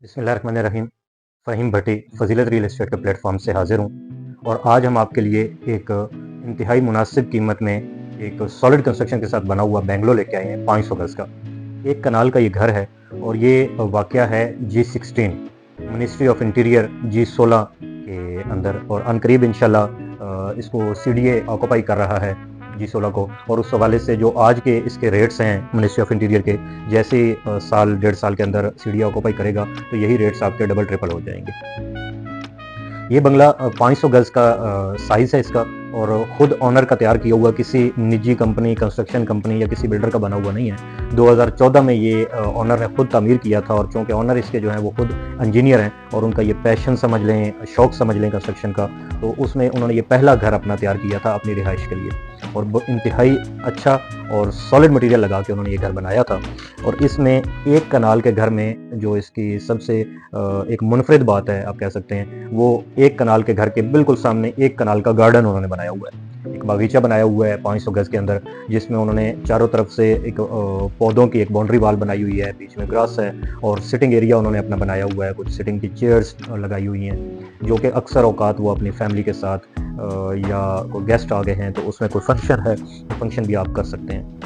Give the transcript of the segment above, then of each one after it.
बिस्मिल्लाहिर्रहमानिर्रहीम। फ़हीम भट्टी फ़ज़ीलत real estate के platform से हाज़िर हूँ और आज हम आपके लिए एक इंतहाई मुनासिब कीमत में एक सॉलिड कंस्ट्रक्शन के साथ बना हुआ बेंगलो लेके आए हैं 500 गज़ का। एक कनाल का ये घर है और ये वाक़या है G16 ministry of interior G16 के अंदर और अनकरीब इंशाल्लाह इसको CDA ऑक्यूपाई कर रहा है G16 को। और उस हवाले से जो आज के इसके रेट्स हैं मिनिस्ट्री ऑफ इंटीरियर के, जैसे साल डेढ़ साल के अंदर CDA ऑक्यूपाई करेगा तो यही रेट्स आपके डबल ट्रिपल हो जाएंगे। ये बंगला 500 गज का साइज है इसका और खुद ऑनर का तैयार किया हुआ, किसी निजी कंपनी, कंस्ट्रक्शन कंपनी या किसी बिल्डर का बना हुआ नहीं है। 2014 में ये ऑनर ने खुद तामीर किया था और चूँकि ऑनर इसके जो हैं वो खुद इंजीनियर हैं और उनका ये पैशन समझ लें, शौक समझ लें कंस्ट्रक्शन का, तो उसमें उन्होंने ये पहला घर अपना तैयार किया था अपनी रिहाइश के लिए और इंतहाई अच्छा और सॉलिड मटेरियल लगा के उन्होंने ये घर बनाया था। और इसमें एक कनाल के घर में जो इसकी सबसे एक मुनफरिद बात है आप कह सकते हैं, वो एक कनाल के घर के बिल्कुल सामने एक कनाल का गार्डन उन्होंने बनाया हुआ है। एक बागीचा बनाया हुआ है 500 गज के अंदर, जिसमें उन्होंने चारों तरफ से एक पौधों की एक बाउंड्री वॉल बनाई हुई है, बीच में ग्रास है और सिटिंग एरिया उन्होंने अपना बनाया हुआ है। कुछ सिटिंग की चेयर्स लगाई हुई हैं जो कि अक्सर औकात वो अपनी फैमिली के साथ या कोई गेस्ट आ गए हैं तो उसमें कोई फंक्शन है तो फंक्शन भी आप कर सकते हैं।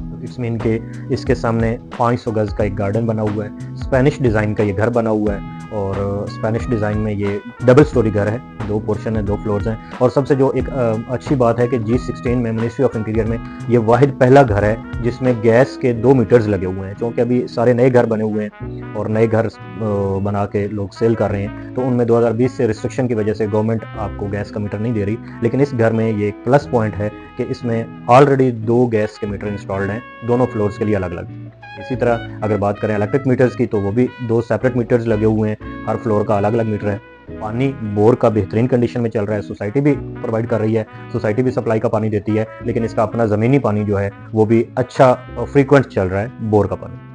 तो इसमें इसके सामने 500 गज का एक गार्डन बना हुआ है। स्पेनिश डिज़ाइन का ये घर बना हुआ है और स्पेनिश डिज़ाइन में ये डबल स्टोरी घर है, 2 पोर्शन है, 2 फ्लोर्स हैं। और सबसे जो एक अच्छी बात है कि G16 में मिनिस्ट्री ऑफ इंटीरियर में ये वाहिद पहला घर है जिसमें गैस के 2 मीटर्स लगे हुए हैं। क्योंकि अभी सारे नए घर बने हुए हैं और नए घर बना के लोग सेल कर रहे हैं, तो उनमें 2020 से रिस्ट्रिक्शन की वजह से गवर्नमेंट आपको गैस का मीटर नहीं दे रही। लेकिन इस घर में ये एक प्लस पॉइंट है कि इसमें ऑलरेडी 2 गैस के मीटर इंस्टॉल्ड हैं, दोनों फ्लोर्स के लिए अलग अलग। इसी तरह अगर बात करें इलेक्ट्रिक मीटर्स की तो वो भी 2 सेपरेट मीटर्स लगे हुए हैं, हर फ्लोर का अलग अलग मीटर है। पानी बोर का बेहतरीन कंडीशन में चल रहा है, सोसाइटी भी प्रोवाइड कर रही है, सोसाइटी भी सप्लाई का पानी देती है, लेकिन इसका अपना ज़मीनी पानी जो है वो भी अच्छा फ्रीक्वेंट चल रहा है, बोर का पानी।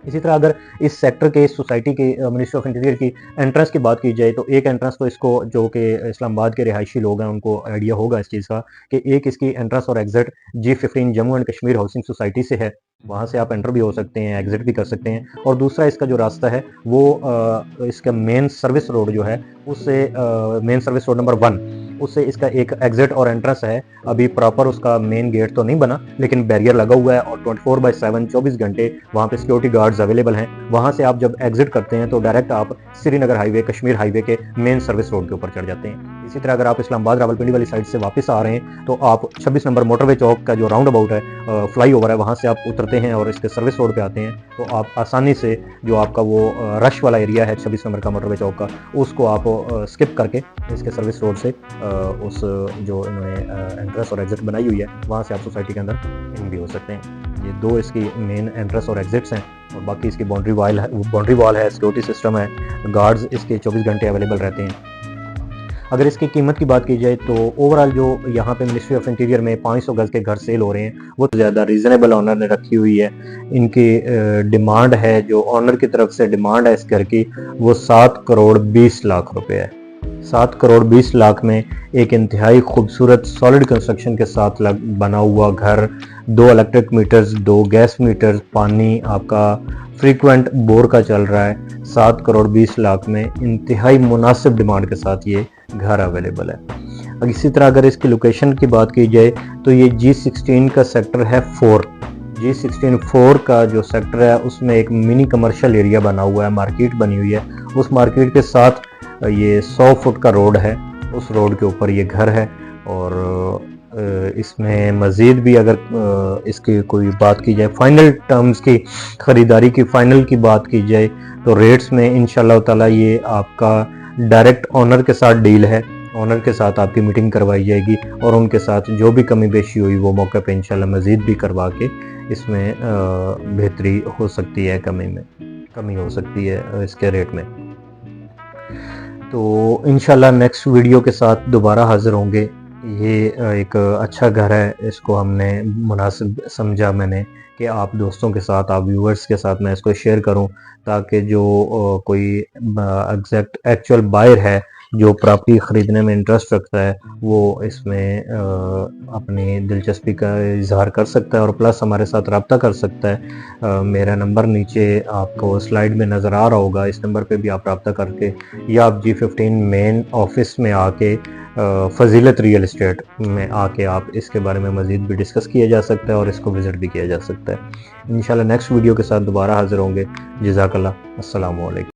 इसी तरह अगर इस सेक्टर के, इस सोसाइटी के मिनिस्ट्री ऑफ इंटीरियर की एंट्रेंस की बात की जाए तो एक एंट्रेंस तो इसको, जो कि इस्लामाबाद के रिहायशी लोग हैं उनको आइडिया होगा इस चीज़ का कि एक इसकी एंट्रेंस और exit G15 Jammu and Kashmir housing society से है। वहाँ से आप एंटर भी हो सकते हैं, एग्जिट भी कर सकते हैं। और दूसरा इसका जो रास्ता है वो इसका मेन सर्विस रोड जो है उससे, मेन सर्विस रोड नंबर 1, उससे इसका एक एग्जिट और एंट्रेंस है। अभी प्रॉपर उसका मेन गेट तो नहीं बना लेकिन बैरियर लगा हुआ है और 24/7 24 घंटे वहाँ पे सिक्योरिटी गार्ड्स अवेलेबल हैं। वहाँ से आप जब एग्जिट करते हैं तो डायरेक्ट आप श्रीनगर हाईवे, कश्मीर हाईवे के मेन सर्विस रोड के ऊपर चढ़ जाते हैं। इसी तरह अगर आप इस्लामाबाद रावलपिंडी वाली साइड से वापस आ रहे हैं तो आप 26 नंबर मोटरवे चौक का जो राउंड अबाउट है, फ्लाई ओवर है, वहाँ से आप उतरते हैं और इसके सर्विस रोड पे आते हैं तो आप आसानी से जो आपका वो रश वाला एरिया है 26 नंबर का मोटरवे चौक का, उसको आप स्किप करके इसके सर्विस रोड से उस जो इन्होंने एंट्रेंस और एग्जिट बनाई हुई है वहाँ से आप सोसाइटी के अंदर इन भी हो सकते हैं। ये 2 इसकी मेन एंट्रेंस और एग्जिट्स हैं और बाकी इसकी बाउंड्री वॉल है, सिक्योरिटी सिस्टम है, गार्ड्स इसके 24 घंटे अवेलेबल रहते हैं। अगर इसकी कीमत की बात की जाए तो ओवरऑल जो यहाँ पे मिनिस्ट्री ऑफ इंटीरियर में 500 गज के घर सेल हो रहे हैं वो ज़्यादा रीज़नेबल ऑनर ने रखी हुई है। इनकी डिमांड है, जो ऑनर की तरफ से डिमांड है इस घर की, वो 7 करोड़ 20 लाख रुपए है। 7 करोड़ 20 लाख में एक इंतहाई खूबसूरत सॉलिड कंस्ट्रक्शन के साथ बना हुआ घर, 2 इलेक्ट्रिक मीटर्स, 2 गैस मीटर्स, पानी आपका फ्रीक्वेंट बोर का चल रहा है। 7 करोड़ 20 लाख में इंतहाई मुनासिब डिमांड के साथ ये घर अवेलेबल है। अब इसी तरह अगर इसकी लोकेशन की बात की जाए तो ये G16 का सेक्टर है 4। G16 4 का जो सेक्टर है उसमें एक मिनी कमर्शियल एरिया बना हुआ है, मार्केट बनी हुई है। उस मार्केट के साथ ये 100 फुट का रोड है, उस रोड के ऊपर ये घर है। और इसमें मज़ीद भी अगर इसकी कोई बात की जाए, फाइनल टर्म्स की, ख़रीदारी की फाइनल की बात की जाए तो रेट्स में इंशाल्लाह ताला ये आपका डायरेक्ट ऑनर के साथ डील है। ऑनर के साथ आपकी मीटिंग करवाई जाएगी और उनके साथ जो भी कमी बेशी हुई वो मौके पे इंशाल्लाह मज़ीद भी करवा के इसमें बेहतरी हो सकती है, कमी हो सकती है इसके रेट में। तो इंशाल्लाह नेक्स्ट वीडियो के साथ दोबारा हाज़िर होंगे। ये एक अच्छा घर है, इसको हमने मुनासिब समझा मैंने कि आप दोस्तों के साथ, आप व्यूअर्स के साथ मैं इसको शेयर करूं ताकि जो कोई एग्जैक्ट एक्चुअल बायर है जो प्रॉपर्टी ख़रीदने में इंटरेस्ट रखता है वो इसमें अपनी दिलचस्पी का इजहार कर सकता है और प्लस हमारे साथ रब्ता कर सकता है। मेरा नंबर नीचे आपको स्लाइड में नज़र आ रहा होगा, इस नंबर पे भी आप रब्ता करके या आप G15 मेन ऑफिस में आके फजीलत रियल इस्टेट में आके आप इसके बारे में मज़ीद भी डिस्कस किया जा सकता है और इसको विज़िट भी किया जा सकता है। इंशाल्लाह नेक्स्ट वीडियो के साथ दोबारा हाज़िर होंगे। जज़ाकल्लाह, अस्सलामु अलैकुम।